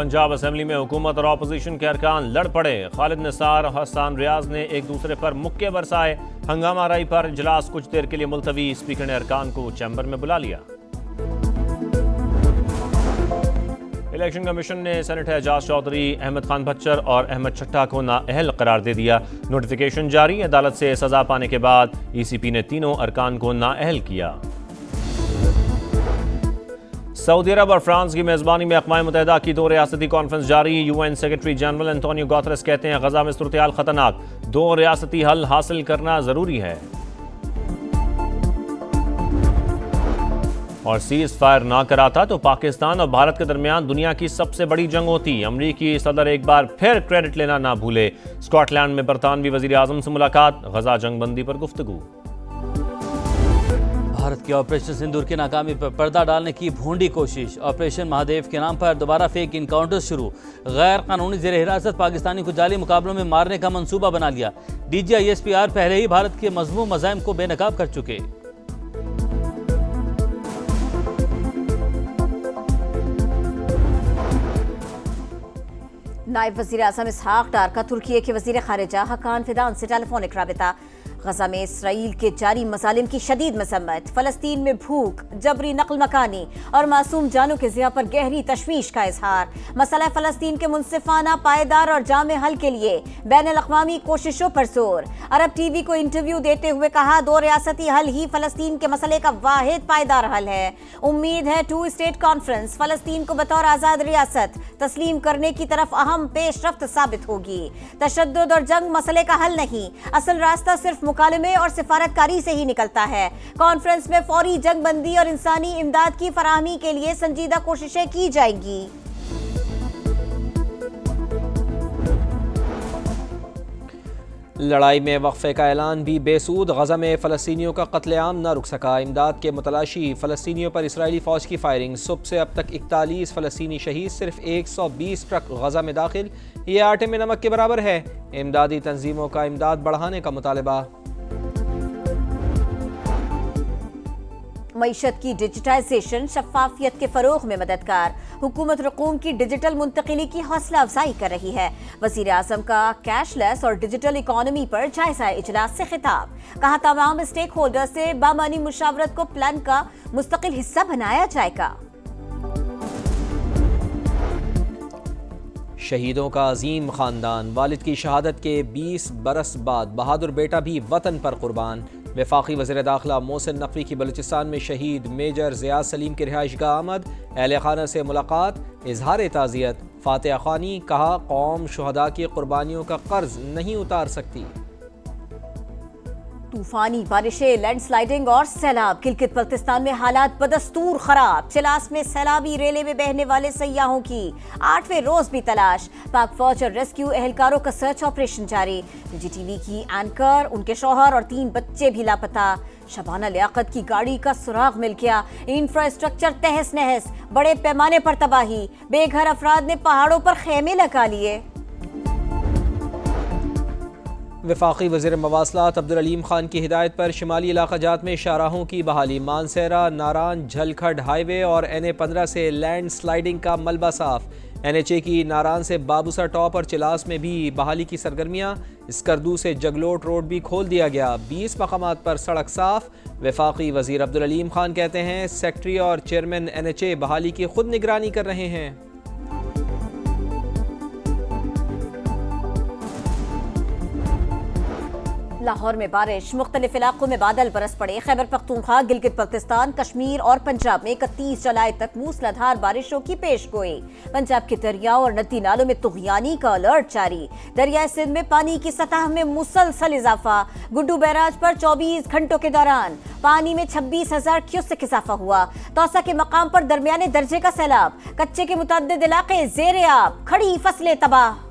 Punjab assembly में हुकूमत और अपोजिशन के अरकान लड़ पड़े। खालिद निसार और हसन रियाज ने एक दूसरे पर मुक्के बरसाए। हंगामा आराई पर इजलास कुछ देर के लिए मुलतवी। स्पीकर ने अरकान को चैम्बर में बुला लिया। इलेक्शन कमीशन ने सेनेटर एजाज चौधरी, अहमद खान भच्चर और अहमद चट्टा को नाअहल करार दे दिया। नोटिफिकेशन जारी। अदालत से सजा पाने के बाद ECP ने तीनों अरकान को नाअहल किया। सऊदी अरब और फ्रांस की मेजबानी में अक़वाम मुत्तहिदा की 2 रियासती कॉन्फ्रेंस जारी। UN secretary general Antonio Guterres कहते हैं गजा में सूरत-ए-हाल खतरनाक, 2 रियासती हल हासिल करना जरूरी है। और सीज फायर ना कराता तो पाकिस्तान और भारत के दरमियान दुनिया की सबसे बड़ी जंग होती। अमरीकी सदर एक बार फिर क्रेडिट लेना ना भूले। स्कॉटलैंड में बरतानवी वजीर आजम से मुलाकात। गजा जंग बंदी पर गुफ्तगू। भारत की ऑपरेशन सिंदूर की नाकामी पर पर्दा डालने की भोंडी कोशिश। ऑपरेशन महादेव के नाम पर दोबारा फेक इनकाउंटर शुरू। गैर कानूनी जेर हिरासत पाकिस्तानी को जाली मुकाबलों में मारने का मंसूबा बना लिया। DGI SPR पहले ही भारत के मजमूम मज़ाहिम को बेनकाब कर चुके। नायब वज़ीर आज़म इसहाक डार का तुर्की के वज़ीर ख़ारिजा हकान फिदान से टेलीफोनिक राबिता। गजा में इसराइल के जारी मज़ालिम की शदीद मसम्मत। फ़लस्तीन में भूख, जबरी नकल मकानी और मासूम जानों के ज़िया पर गहरी तशवीश का इजहार। मसला फ़लस्तीन के मुनसिफाना, पायदार और जामे हल के लिए बैनुल-अक़वामी कोशिशों पर जोर। अरब TV को इंटरव्यू देते हुए कहा 2 रियासती हल ही फ़लस्तीन के मसले का वाहिद पायदार हल है। उम्मीद है 2 स्टेट कॉन्फ्रेंस फ़लस्तीन को बतौर आज़ाद रियासत तस्लीम करने की तरफ अहम पेशरफ्त साबित होगी। तशद्दुद और जंग मसले का हल नहीं, असल रास्ता सिर्फ मुकालमे और सिफारतकारी से ही निकलता है। कॉन्फ्रेंस में फौरी जंग बंदी और इंसानी इमदाद की फराहमी के लिए संजीदा कोशिशें की जाएंगी। लड़ाई में वक्फे का ऐलान भी बेसूद। गजा में फ़लस्तीनियों का कत्लेआम न रुक सका। इमदाद के मुतलाशी। फ़लस्तीनियों पर इसराइली फ़ौज की फायरिंग। सुबह से अब तक 41 फ़लस्तीनी शहीद। सिर्फ 120 ट्रक गजा में दाखिल। ये आटे में नमक के बराबर है। इमदादी तंजीमों का इमदाद बढ़ाने का मुतालबा। मईशत की डिजिटाइजेशन शफाफियत के फरोग में मददगार। हुकूमत रकूम की डिजिटल मुंतकिली की हौसला अफजाई कर रही है। वज़ीर आज़म का कैशलेस और डिजिटल इकॉनमी पर जायजा इजलास से खिताब। कहा तमाम स्टेक होल्डर से बामानी मुशावरत को प्लान का मुस्तकिल हिस्सा बनाया जाएगा। शहीदों का अजीम खानदान। वालिद की शहादत के 20 बरस बाद बहादुर बेटा भी वतन पर कुर्बान। वफाकी वज़ीर दाखिला मोहसिन नकवी की बलूचिस्तान में शहीद मेजर ज़िया सलीम की रिहाइशगाह आमद। अहले खाना से मुलाकात। इजहार ताज़ियत। फातिहा खानी। कहा कौम शुहदा की कुर्बानियों का कर्ज नहीं उतार सकती। तूफानी बारिशें, लैंडस्लाइडिंग और सैलाब। गिलगित बल्तिस्तान में हालात बदस्तूर खराब। चिलास में सैलाबी रेले में बहने वाले सयाहों की 8वें रोज भी तलाश। पाक फौज और रेस्क्यू एहलकारों का सर्च ऑपरेशन जारी। NGTV की एंकर, उनके शौहर और 3 बच्चे भी लापता। शबाना लियाकत की गाड़ी का सुराग मिल गया। इंफ्रास्ट्रक्चर तहस नहस, बड़े पैमाने पर तबाही। बेघर अफराद ने पहाड़ों पर खेमे लगा लिए। वफाकी वज़ीर मवासलात अब्दुल अलीम खान की हिदायत पर शिमाली इलाका जात में शाहराहों की बहाली। मानसेरा, नारान, झलखड हाईवे और NA-15 से लैंड स्लाइडिंग का मलबा साफ। NHA की नारान से बाबूसा टॉप और चिलास में भी बहाली की सरगर्मियाँ। स्कर्दू से जगलोट रोड भी खोल दिया गया। 20 मकामात पर सड़क साफ। वफाकी वज़ीर अब्दुल अलीम खान कहते हैं सेक्रेटरी और चेयरमैन NHA बहाली की खुद निगरानी कर रहे हैं। लाहौर में बारिश, मुख्तलिफ इलाकों में बादल बरस पड़े। खैबर पख्तूनख्वा, गिलगित बल्तिस्तान, कश्मीर और पंजाब में 31 जुलाई तक मूसलाधार बारिशों की पेशगोई। पंजाब के दरियाओं और नदी नालों में तुग़यानी का अलर्ट जारी। दरियाए सिंध में पानी की सतह में मुसलसल इजाफा। गुड्डू बैराज पर 24 घंटों के दौरान पानी में 26,000 क्यूसेक इजाफा हुआ। तौसा के मकाम पर दरमियाने दर्जे का सैलाब। कच्चे के मुतअद्दिद इलाके ज़ेरे आब, खड़ी फसलें तबाह।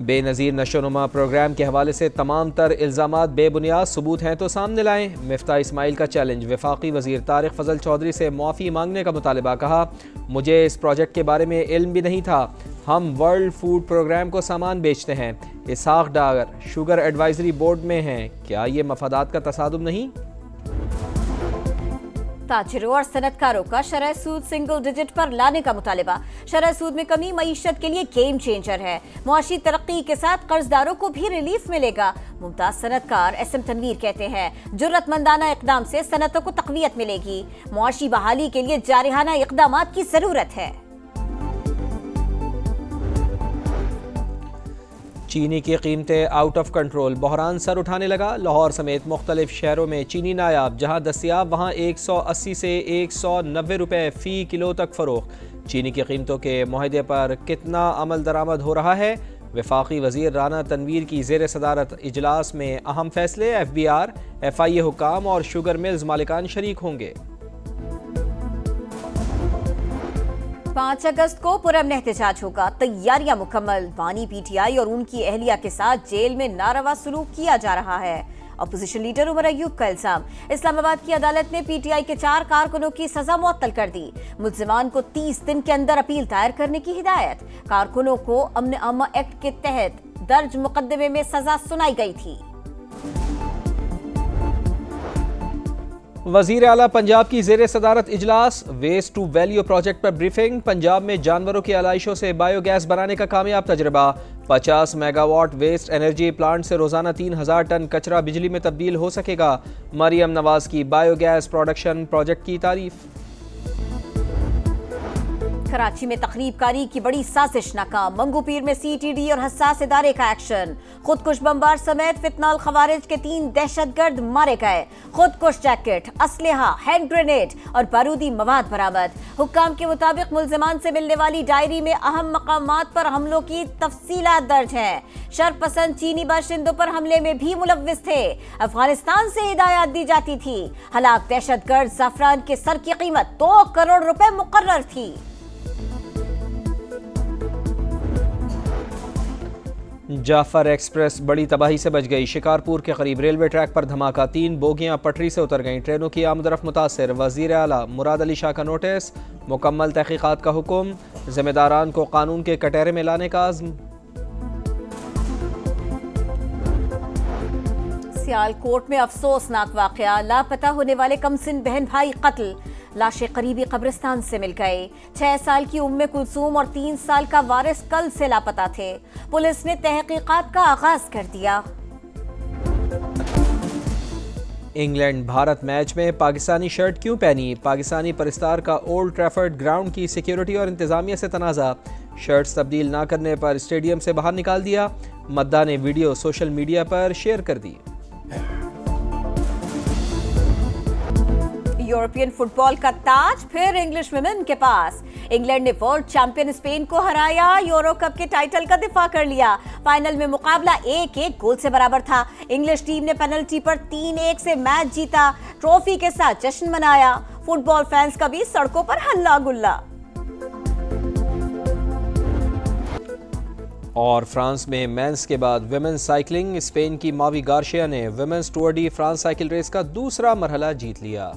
बेनज़ीर नशोनुमा प्रोग्राम के हवाले से तमाम तर इल्ज़ामात बेबुनियाद, सबूत हैं तो सामने लाएं। मिफ्ता इस्माइल का चैलेंज। वफाकी वज़ीर तारिक फजल चौधरी से मुआफ़ी मांगने का मुतालबा। कहा मुझे इस प्रोजेक्ट के बारे में इल्म भी नहीं था। हम वर्ल्ड फूड प्रोग्राम को सामान बेचते हैं। इसहाक डार शुगर एडवाइजरी बोर्ड में हैं। क्या ये मफादात का तसादुम नहीं? ताजिरों और सनतकारों का शरह सूद सिंगल डिजिट पर लाने का मुतालिबा। शरह सूद में कमी मईशत के लिए गेम चेंजर है। मुआशी तरक्की के साथ कर्जदारों को भी रिलीफ मिलेगा। मुमताज सनतकार SM तनवीर कहते हैं जुर्रतमंदाना इकदाम से सनतों को तकवीयत मिलेगी। मुआशी बहाली के लिए जारिहाना इकदामात की जरूरत है। चीनी की कीमतें आउट ऑफ कंट्रोल, बहरान सर उठाने लगा। लाहौर समेत मुख्तलिफ शहरों में चीनी नायाब, जहां दस्तियाब वहां 180 से 190 रुपए फ़ी किलो तक फ़रोख्त। चीनी की कीमतों के मुआहदे पर कितना अमल दरामद हो रहा है? वफाकी वज़ीर राना तनवीर की ज़ेर सदारत इजलास में अहम फैसले। FBR, FIA हुकाम और शुगर मिल्स मालिकान शरीक होंगे। 5 अगस्त को पुरअमन एहतजाज होगा, तैयारियां मुकम्मल। बानी PTI और उनकी अहलिया के साथ जेल में नारवा सलूक किया जा रहा है। अपोजिशन लीडर उमर अयूब का इल्जाम। इस्लामाबाद की अदालत ने PTI के 4 कारकुनों की सजा मुअत्तल कर दी। मुल्जिमान को 30 दिन के अंदर अपील दायर करने की हिदायत। कारकुनों को अमन अम्मा एक्ट के तहत दर्ज मुकदमे में सजा सुनाई गई थी। वज़ीर आला पंजाब की ज़ेर सदारत इजलास। वेस्ट टू वैल्यू प्रोजेक्ट पर ब्रीफिंग। पंजाब में जानवरों की आलाइशों से बायोगैस बनाने का कामयाब तजर्बा। 50 मेगावाट वेस्ट एनर्जी प्लांट से रोजाना 3000 टन कचरा बिजली में तब्दील हो सकेगा। मरियम नवाज की बायोगैस प्रोडक्शन प्रोजेक्ट की तारीफ। कराची में तकरीबकारी की बड़ी साजिश नाकाम। मंगूपीर में CTD और हसास इदारे का एक्शन। खुदकुश बमबार समेत फितनाल खवारिज के 3 दहशतगर्द मारे गए। खुदकुश जैकेट, असलहा, हैंड ग्रेनेड और बारूदी मवाद बरामद। हुक्काम के मुताबिक मुल्जिमान से मिलने वाली डायरी में अहम मकामात पर हमलों की तफसीलात दर्ज हैं। शरपसंद चीनी बाशिंदों पर हमले में भी मुलव्विस थे। अफगानिस्तान से हिदायत दी जाती थी। हलाक दहशतगर्द ज़ाफ़रान के सर की कीमत 2 करोड़ रुपए मुकर्रर थी। जाफर एक्सप्रेस बड़ी तबाही से बच गई। शिकारपुर के करीब रेलवे ट्रैक पर धमाका, 3 बोगियां पटरी से उतर गईं। ट्रेनों की आमदरफ्त मुतासर। वज़ीर आला मुराद अली शाह का नोटिस। मुकम्मल तहकीकात का हुक्म। जिम्मेदारान को कानून के कटहरे में लाने का आज़्म। सियालकोट में अफसोसनाक वाकया। लापता होने वाले कमसिन बहन भाई कत्ल। लाशें करीबी कब्रिस्तान से मिल गई। 6 साल की उम्मे कुलसूम और 3 साल का वारिस कल से लापता थे। पुलिस ने तहकीकात का आगाज कर दिया। इंग्लैंड भारत मैच में पाकिस्तानी शर्ट क्यों पहनी? पाकिस्तानी परिस्तार का ओल्ड ट्रैफर्ड ग्राउंड की सिक्योरिटी और इंतजामिया से तनाज़ा। शर्ट्स तब्दील ना करने पर स्टेडियम से बाहर निकाल दिया। मद्दा ने वीडियो सोशल मीडिया पर शेयर कर दी। यूरोपियन फुटबॉल का ताज फिर इंग्लिश वुमेन के पास। इंग्लैंड ने वर्ल्ड चैंपियन स्पेन को हराया। यूरो कप के टाइटल का दिफा कर लिया। फाइनल में मुकाबला 1-1 गोल से बराबर था। इंग्लिश टीम ने पेनल्टी पर 3-1 से मैच जीता। ट्रॉफी के साथ जश्न मनाया। फुटबॉल फैंस का भी सड़कों पर हल्ला गुल्ला। और फ्रांस में मेंस के बाद विमेंस साइकिलिंग। स्पेन की मावी गार्शिया ने women's Tour de France cycle race का दूसरा मरहला जीत लिया।